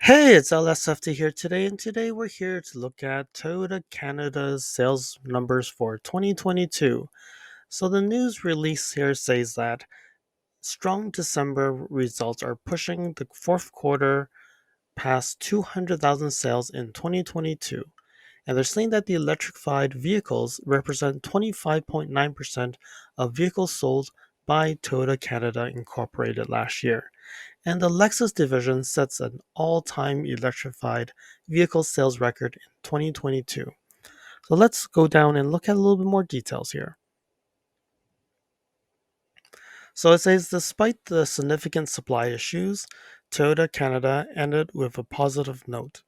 Hey, it's LSFT here today, and today we're here to look at Toyota Canada's sales numbers for 2022. So the news release here says that strong December results are pushing the fourth quarter past 200,000 sales in 2022. And they're saying that the electrified vehicles represent 25.9% of vehicles sold by Toyota Canada Incorporated last year. And the Lexus division sets an all time electrified vehicle sales record in 2022. So let's go down and look at a little bit more details here. So it says despite the significant supply issues, Toyota Canada ended with a positive note.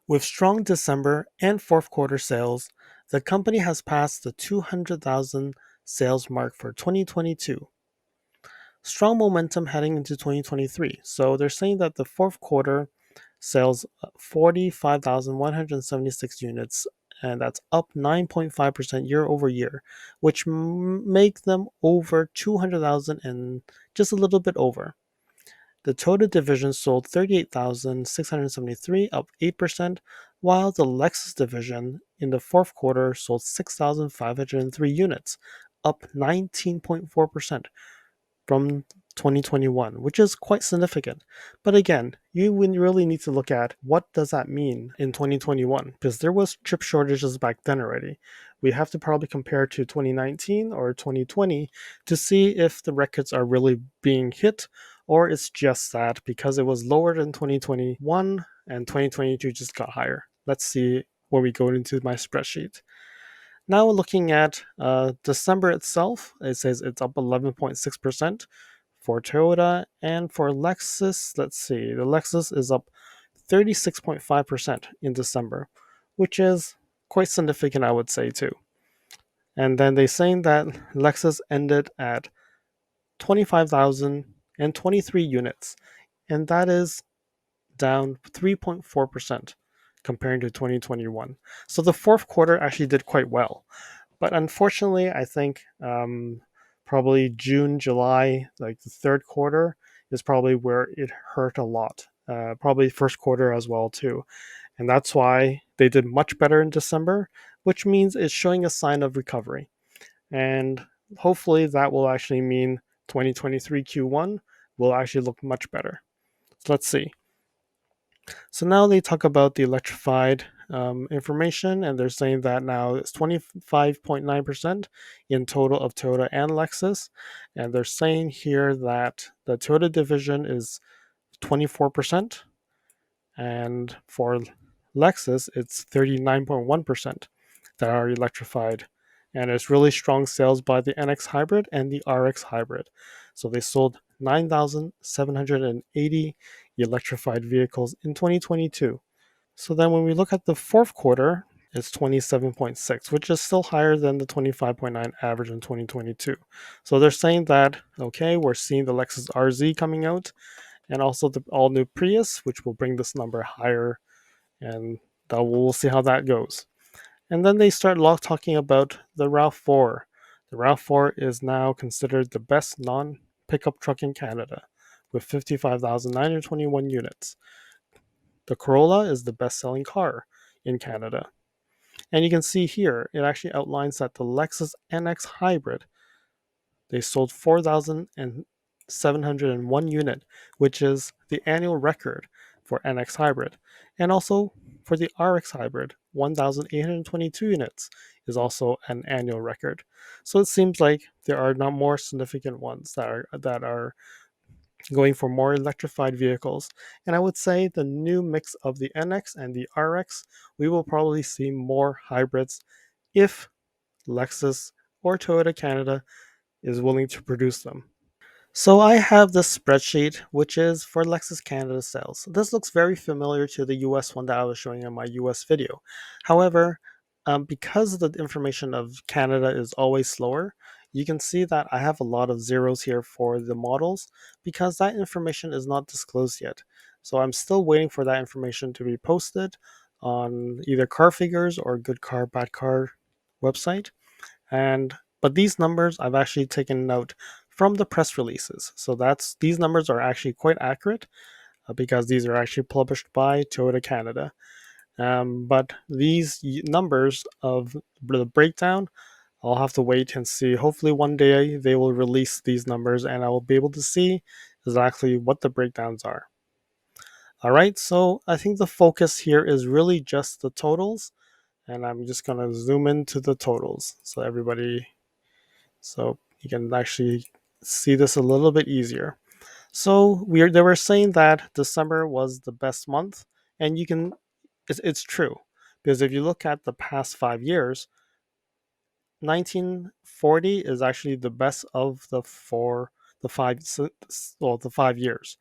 With strong December and fourth quarter sales, the company has passed the 200,000 sales mark for 2022. Strong momentum heading into 2023. So they're saying that the fourth quarter sells 45,176 units, and that's up 9.5% year over year, which make them over 200,000 and just a little bit over. The Toyota division sold 38,673, up 8%, while the Lexus division in the fourth quarter sold 6,503 units, up 19.4% from 2021, which is quite significant. But again, you would really need to look at what does that mean in 2021, because there was chip shortages back then already. We have to probably compare to 2019 or 2020 to see if the records are really being hit, or it's just that because it was lower than 2021 and 2022 just got higher. Let's see when we go into my spreadsheet. Now looking at December itself, it says it's up 11.6% for Toyota, and for Lexus, let's see, the Lexus is up 36.5% in December, which is quite significant, I would say, too. And then they're saying that Lexus ended at 25,023 units, and that is down 3.4% compared to 2021. So the fourth quarter actually did quite well. But unfortunately, I think probably June, July, like the third quarter, is probably where it hurt a lot. Probably first quarter as well too, and that's why they did much better in December, which means it's showing a sign of recovery. And hopefully that will actually mean 2023 Q1 will actually look much better. So let's see. So now they talk about the electrified information, and they're saying that now it's 25.9% in total of Toyota and Lexus. And they're saying here that the Toyota division is 24%, and for Lexus, it's 39.1% that are electrified. And it's really strong sales by the NX hybrid and the RX hybrid. So they sold 9,780 electrified vehicles in 2022. So then when we look at the fourth quarter, it's 27.6, which is still higher than the 25.9 average in 2022. So they're saying that, okay, we're seeing the Lexus RZ coming out and also the all new Prius, which will bring this number higher, and we'll see how that goes. And then they start talking about the RAV4. The RAV4 is now considered the best non pickup truck in Canada with 55,921 units. The Corolla is the best selling car in Canada. And you can see here, it actually outlines that the Lexus NX Hybrid, they sold 4,701 unit, which is the annual record for NX Hybrid. And also for the RX Hybrid, 1,822 units is also an annual record. So it seems like there are not more significant ones that are going for more electrified vehicles. And I would say the new mix of the NX and the RX, we will probably see more hybrids if Lexus or Toyota Canada is willing to produce them. So I have this spreadsheet, which is for Lexus Canada sales. This looks very familiar to the US one that I was showing in my US video. However, because the information of Canada is always slower, you can see that I have a lot of zeros here for the models because that information is not disclosed yet. So I'm still waiting for that information to be posted on either Car Figures or Good Car Bad Car website. And but these numbers I've actually taken note from the press releases. So these numbers are actually quite accurate. because these are actually published by Toyota Canada. But these numbers of the breakdown, I'll have to wait and see. Hopefully, one day they will release these numbers and I will be able to see exactly what the breakdowns are. All right, so I think the focus here is really just the totals, and I'm just going to zoom into the totals so you can actually see this a little bit easier. So they were saying that December was the best month, and it's true, because if you look at the past 5 years, 1940 is actually the best of the five the 5 years,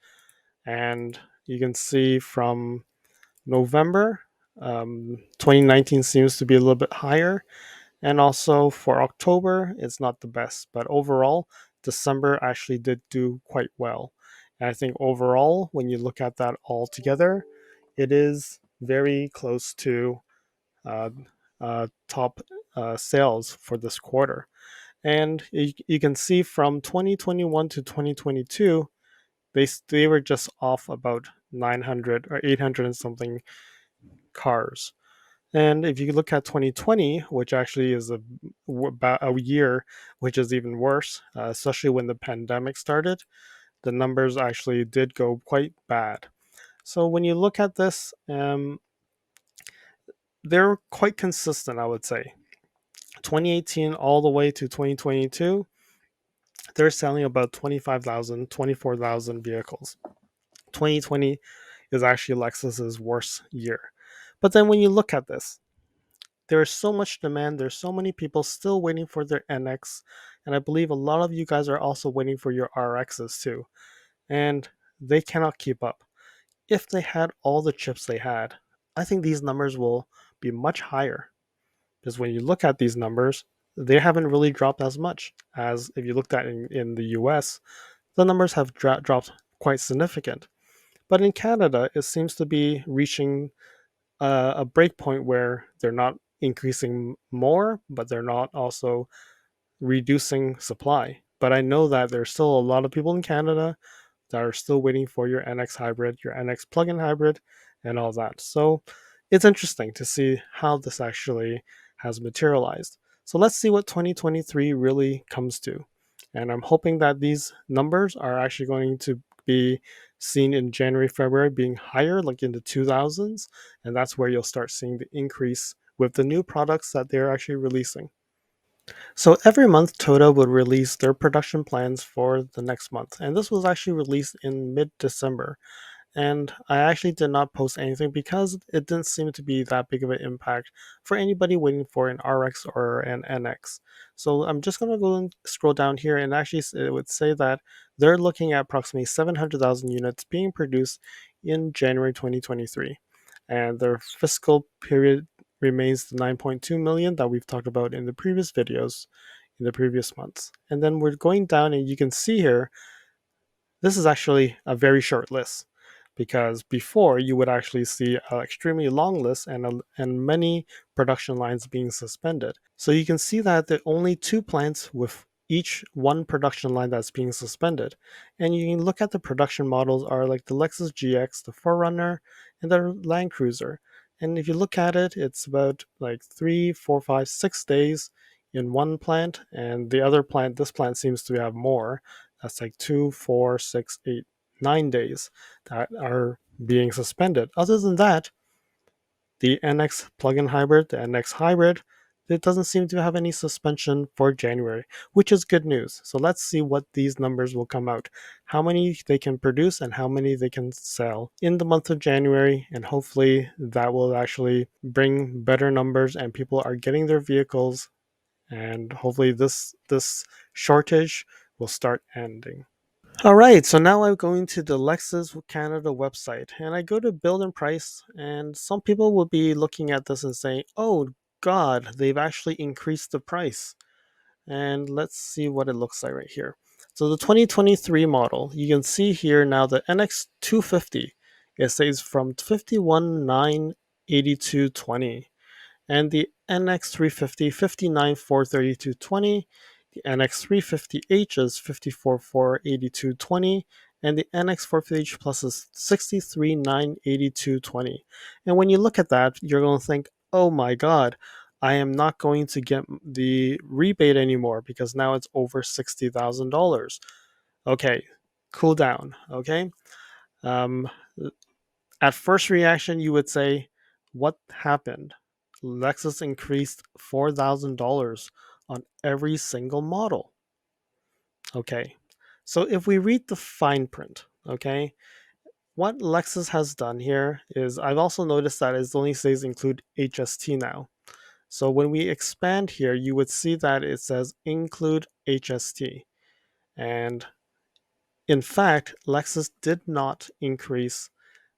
and you can see from November, 2019 seems to be a little bit higher, and also for October, it's not the best, but overall, December actually did do quite well. And I think overall, when you look at that all together, it is very close to uh, top sales for this quarter. And you can see from 2021 to 2022, they were just off about 900 or 800 and something cars. And if you look at 2020, which actually is about a year which is even worse, especially when the pandemic started, the numbers actually did go quite bad. So when you look at this, they're quite consistent, I would say. 2018 all the way to 2022, they're selling about 25,000, 24,000 vehicles. 2020 is actually Lexus's worst year. But then when you look at this, there's so much demand. There's so many people still waiting for their NX. And I believe a lot of you guys are also waiting for your RXs too. And they cannot keep up. If they had all the chips they had, I think these numbers will be much higher. Because when you look at these numbers, they haven't really dropped as much as if you looked at in the US. The numbers have dropped quite significant. But in Canada, it seems to be reaching a break point where they're not increasing more, but they're not also reducing supply. But I know that there's still a lot of people in Canada that are still waiting for your NX hybrid, your NX plug-in hybrid, and all that. So it's interesting to see how this actually has materialized. So let's see what 2023 really comes to. And I'm hoping that these numbers are actually going to be seen in January, February being higher, like in the 2000s. And that's where you'll start seeing the increase with the new products that they're actually releasing. So every month, Toyota would release their production plans for the next month. And this was actually released in mid December. And I actually did not post anything because it didn't seem to be that big of an impact for anybody waiting for an RX or an NX. So I'm just going to go and scroll down here, and actually it would say that they're looking at approximately 700,000 units being produced in January 2023. And their fiscal period remains the 9.2 million that we've talked about in the previous videos in the previous months. And then we're going down, and you can see here this is actually a very short list, because before you would actually see an extremely long list and many production lines being suspended. So you can see that there are only 2 plants with each one production line that's being suspended. And you can look at the production models are like the Lexus GX, the 4Runner, and the Land Cruiser. And if you look at it, it's about like 3, 4, 5, 6 days in one plant, and this plant seems to have more. That's like 2, 4, 6, 8, 9 days that are being suspended. Other than that, the NX plug-in hybrid, the NX hybrid, it doesn't seem to have any suspension for January, which is good news. So let's see what these numbers will come out, how many they can produce and how many they can sell in the month of January, and hopefully that will actually bring better numbers and people are getting their vehicles, and hopefully this shortage will start ending. All right, so now I'm going to the Lexus Canada website, and I go to build and price, and some people will be looking at this and saying, "Oh God, they've actually increased the price." And let's see what it looks like right here. So the 2023 model, you can see here now the NX 250. It says from 51,982.20, and the NX 350 59,432.20. The NX 350H is 54,482.20, and the NX 450h Plus is $63,982.20. And when you look at that, you're going to think, oh my god, I am not going to get the rebate anymore because now it's over $60,000. Okay, cool down. Okay, um, at first reaction, you would say, what happened? Lexus increased $4,000 on every single model. Okay, so if we read the fine print, okay, what Lexus has done here is I've also noticed that it only says include HST now. So when we expand here, you would see that it says include HST. And in fact, Lexus did not increase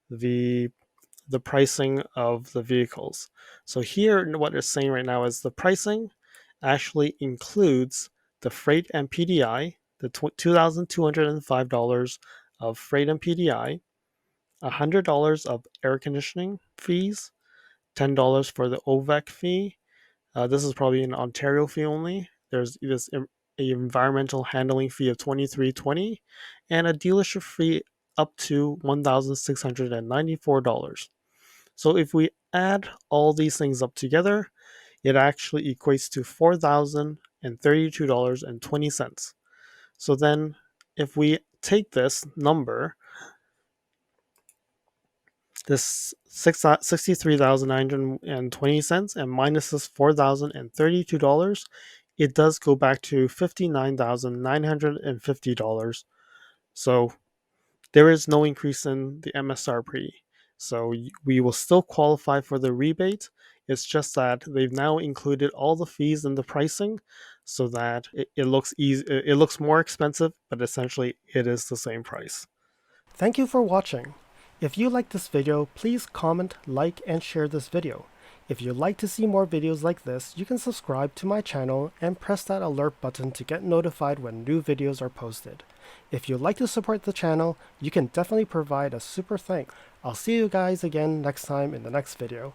the pricing of the vehicles. So here, what it's saying right now is the pricing actually includes the freight and PDI, the $2,205 of freight and PDI, $100 of air conditioning fees, $10 for the OVEC fee. This is probably an Ontario fee only. There's this environmental handling fee of $23.20 and a dealership fee up to $1,694. So if we add all these things up together, it actually equates to $4,032.20. So then if we take this number, this $63,920 and minus this $4,032, it does go back to $59,950. So there is no increase in the MSRP. So we will still qualify for the rebate. It's just that they've now included all the fees in the pricing so that it looks easy. It looks more expensive, but essentially it is the same price. Thank you for watching. If you like this video, please comment, like, and share this video. If you'd like to see more videos like this, you can subscribe to my channel and press that alert button to get notified when new videos are posted. If you'd like to support the channel, you can definitely provide a super thanks. I'll see you guys again next time in the next video.